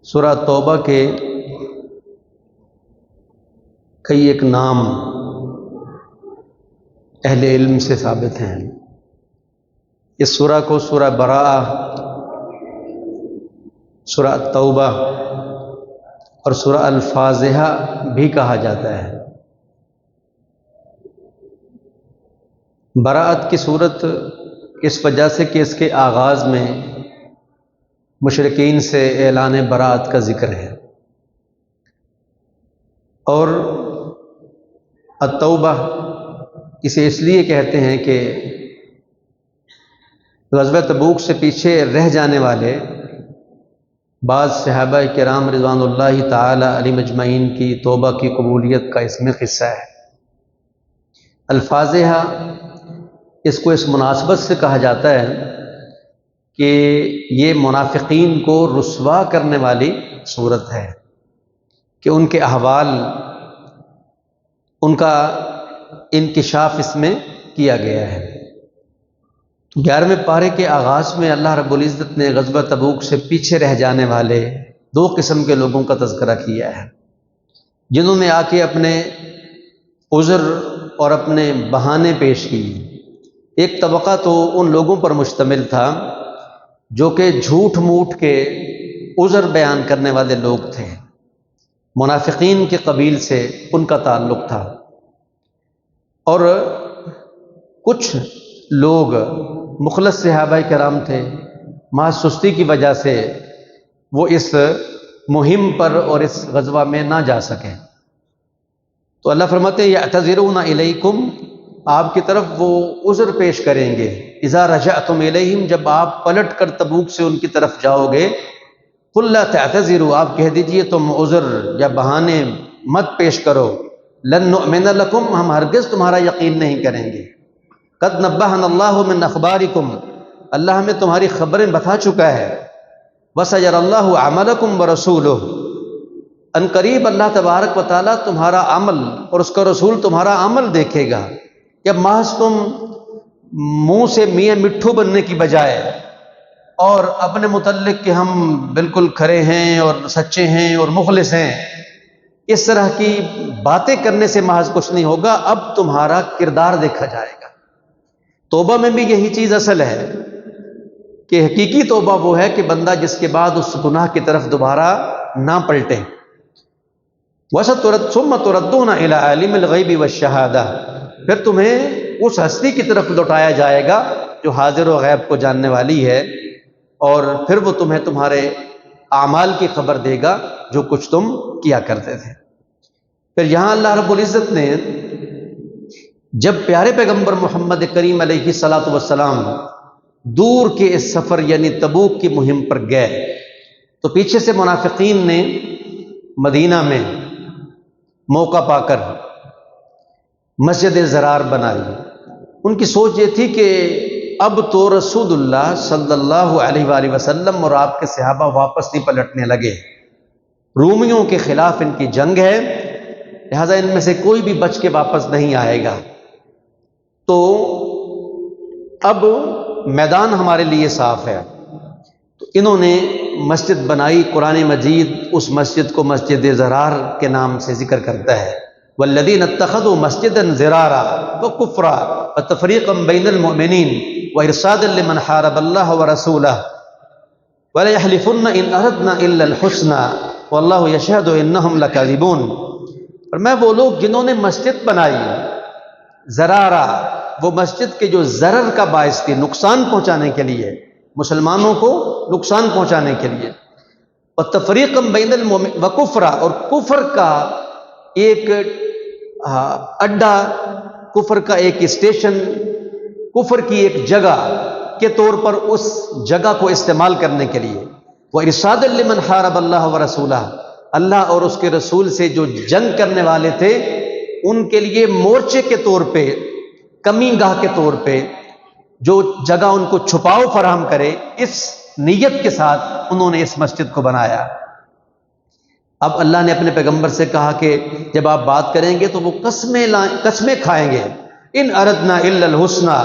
سورہ توبہ کے کئی ایک نام اہل علم سے ثابت ہیں۔ اس سورہ کو سورہ براءہ، سورہ توبہ اور سورہ الفاظہہ بھی کہا جاتا ہے۔ براءت کی صورت اس وجہ سے کہ اس کے آغاز میں مشرکین سے اعلان براءت کا ذکر ہے، اور التوبہ اسے اس لیے کہتے ہیں کہ غزوہ تبوک سے پیچھے رہ جانے والے بعض صحابہ کرام رضوان اللہ تعالی علیہم اجمعین کی توبہ کی قبولیت کا اس میں قصہ ہے۔ الفاظہہ اس کو اس مناسبت سے کہا جاتا ہے کہ یہ منافقین کو رسوا کرنے والی صورت ہے، کہ ان کے احوال، ان کا انکشاف اس میں کیا گیا ہے۔ 11ویں پارے کے آغاز میں اللہ رب العزت نے غزوہ تبوک سے پیچھے رہ جانے والے دو قسم کے لوگوں کا تذکرہ کیا ہے، جنہوں نے آ کے اپنے عذر اور اپنے بہانے پیش کیے۔ ایک طبقہ تو ان لوگوں پر مشتمل تھا جو کہ جھوٹ موٹ کے عذر بیان کرنے والے لوگ تھے، منافقین کے قبیل سے ان کا تعلق تھا، اور کچھ لوگ مخلص صحابہ کرام تھے، محض سستی کی وجہ سے وہ اس مہم پر اور اس غزوہ میں نہ جا سکیں۔ تو اللہ فرماتے ہیں یعتذرون الیکم، آپ کی طرف وہ عذر پیش کریں گے، اذا رجعتم الیہم، جب آپ پلٹ کر تبوک سے ان کی طرف جاؤ گے، قل لا تعتذروا، آپ کہہ دیجئے تم عذر یا بہانے مت پیش کرو، لن نؤمن لکم، ہم ہرگز تمہارا یقین نہیں کریں گے، قد نبہنا اللہ من اخبارکم، اللہ ہمیں تمہاری خبریں بتا چکا ہے، وسیر اللہ عملکم ورسولہ، ان قریب اللہ تبارک و تعالیٰ تمہارا عمل اور اس کا رسول تمہارا عمل دیکھے گا۔ جب محض تم منہ سے میاں مٹھو بننے کی بجائے اور اپنے متعلق کہ ہم بالکل کھرے ہیں اور سچے ہیں اور مخلص ہیں، اس طرح کی باتیں کرنے سے محض کچھ نہیں ہوگا، اب تمہارا کردار دیکھا جائے گا۔ توبہ میں بھی یہی چیز اصل ہے کہ حقیقی توبہ وہ ہے کہ بندہ جس کے بعد اس گناہ کی طرف دوبارہ نہ پلٹے۔ ثُمَّ تُرَدُّونَ إِلَىٰ عَالِمِ الْغَيْبِ وَالشَّهَادَةِ، پھر تمہیں اس ہستی کی طرف لوٹایا جائے گا جو حاضر و غیب کو جاننے والی ہے، اور پھر وہ تمہیں تمہارے اعمال کی خبر دے گا جو کچھ تم کیا کرتے تھے۔ پھر یہاں اللہ رب العزت نے جب پیارے پیغمبر محمد کریم علیہ الصلاۃ والسلام دور کے اس سفر یعنی تبوک کی مہم پر گئے، تو پیچھے سے منافقین نے مدینہ میں موقع پا کر مسجد زرار بنائی۔ ان کی سوچ یہ تھی کہ اب تو رسول اللہ صلی اللہ علیہ وآلہ وسلم اور آپ کے صحابہ واپس نہیں پلٹنے لگے، رومیوں کے خلاف ان کی جنگ ہے، لہذا ان میں سے کوئی بھی بچ کے واپس نہیں آئے گا، تو اب میدان ہمارے لیے صاف ہے۔ تو انہوں نے مسجد بنائی۔ قرآن مجید اس مسجد کو مسجد زرار کے نام سے ذکر کرتا ہے، والذین اتخذوا مسجدا ضرارا وکفرا وتفریقا بین المؤمنین وارصادا لمن حارب اللہ ورسولہ ولیحلفن ان اردنا الا الحسنى واللہ یشہد انہم لکاذبون۔ اور میں وہ لوگ جنہوں نے مسجد بنائی ضرارا، وہ مسجد کے جو ضرر کا باعث تھی، نقصان پہنچانے کے لیے، مسلمانوں کو نقصان پہنچانے کے لیے، وتفریقا بین المؤمنین وکفرا، اور کفر کا ایک اڈا، کفر کا ایک اسٹیشن، کفر کی ایک جگہ کے طور پر اس جگہ کو استعمال کرنے کے لیے، وَإِرْصَادًا لِمَنْ حَارَبَ اللَّهَ وَرَسُولَهُ، اللہ اور اس کے رسول سے جو جنگ کرنے والے تھے ان کے لیے مورچے کے طور پہ، کمی گاہ کے طور پہ جو جگہ ان کو چھپاؤ فراہم کرے، اس نیت کے ساتھ انہوں نے اس مسجد کو بنایا۔ اب اللہ نے اپنے پیغمبر سے کہا کہ جب آپ بات کریں گے تو وہ قسمیں کھائیں گے، ان اردنا الا الحسنى،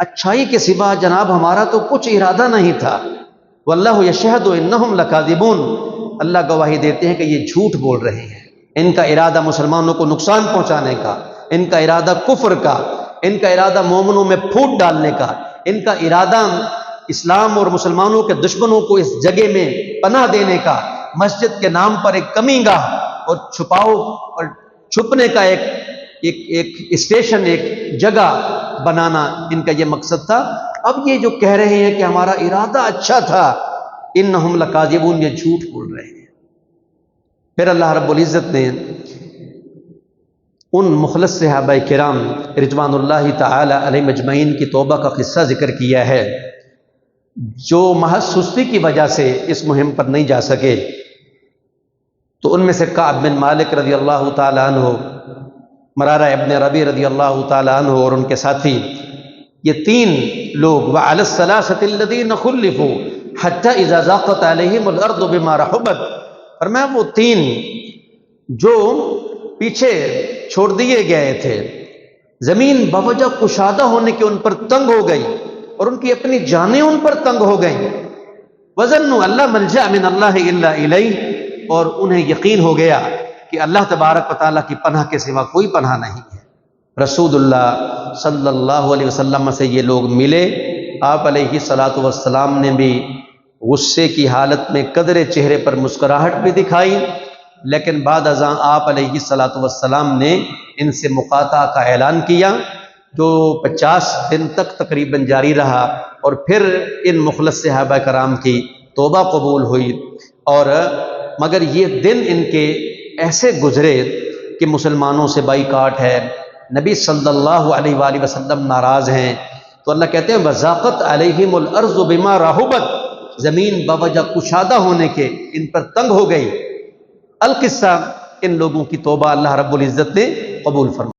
اچھائی کے سوا جناب ہمارا تو کچھ ارادہ نہیں تھا، واللہ یشہد انہم لکاذبون، اللہ گواہی دیتے ہیں کہ یہ جھوٹ بول رہے ہیں، ان کا ارادہ مسلمانوں کو نقصان پہنچانے کا، ان کا ارادہ کفر کا، ان کا ارادہ مومنوں میں پھوٹ ڈالنے کا، ان کا ارادہ اسلام اور مسلمانوں کے دشمنوں کو اس جگہ میں پناہ دینے کا، مسجد کے نام پر ایک کمی گاہ اور چھپاؤ اور چھپنے کا ایک اسٹیشن، ایک جگہ بنانا ان کا یہ مقصد تھا۔ اب یہ جو کہہ رہے ہیں کہ ہمارا ارادہ اچھا تھا، انہم لکاذبون، یہ جھوٹ بول رہے ہیں۔ پھر اللہ رب العزت نے ان مخلص صحابہ کرام رضوان اللہ تعالی علیہم اجمعین کی توبہ کا قصہ ذکر کیا ہے، جو محض سستی کی وجہ سے اس مہم پر نہیں جا سکے۔ تو ان میں سے کعب بن مالک رضی اللہ تعالی عنہ، مرارہ ابن ربیع رضی اللہ تعالی عنہ اور ان کے ساتھی، یہ تین لوگ، وعلی الثلاثۃ الذین خلفوا حتی اذا ضاقت علیہم الارض بما رحبت، فرمایا وہ تین جو پیچھے چھوڑ دیے گئے تھے، زمین بوجہ کشادہ ہونے کے ان پر تنگ ہو گئی اور ان کی اپنی جانیں ان پر تنگ ہو گئیں، وظنوا اللہ ملجأ من اللہ الا الیہ، اور انہیں یقین ہو گیا کہ اللہ تبارک و تعالیٰ کی پناہ کے سوا کوئی پناہ نہیں ہے۔ رسول اللہ صلی اللہ علیہ وسلم سے یہ لوگ ملے، آپ علیہ الصلاۃ والسلام نے بھی غصے کی حالت میں قدرے چہرے پر مسکراہٹ بھی دکھائی، لیکن بعد ازاں آپ علیہ الصلاۃ والسلام نے ان سے مقاطعہ کا اعلان کیا، جو 50 دن تک تقریباً جاری رہا، اور پھر ان مخلص صحابہ کرام کی توبہ قبول ہوئی۔ اور مگر یہ دن ان کے ایسے گزرے کہ مسلمانوں سے بائیکاٹ ہے، نبی صلی اللہ علیہ وآلہ وسلم ناراض ہیں، تو اللہ کہتے ہیں وَضَاقَتْ عَلَيْهِمُ الْأَرْضُ بِمَا رَحُبَتْ، زمین بوجہ کشادہ ہونے کے ان پر تنگ ہو گئی۔ القصہ، ان لوگوں کی توبہ اللہ رب العزت نے قبول فرمائی۔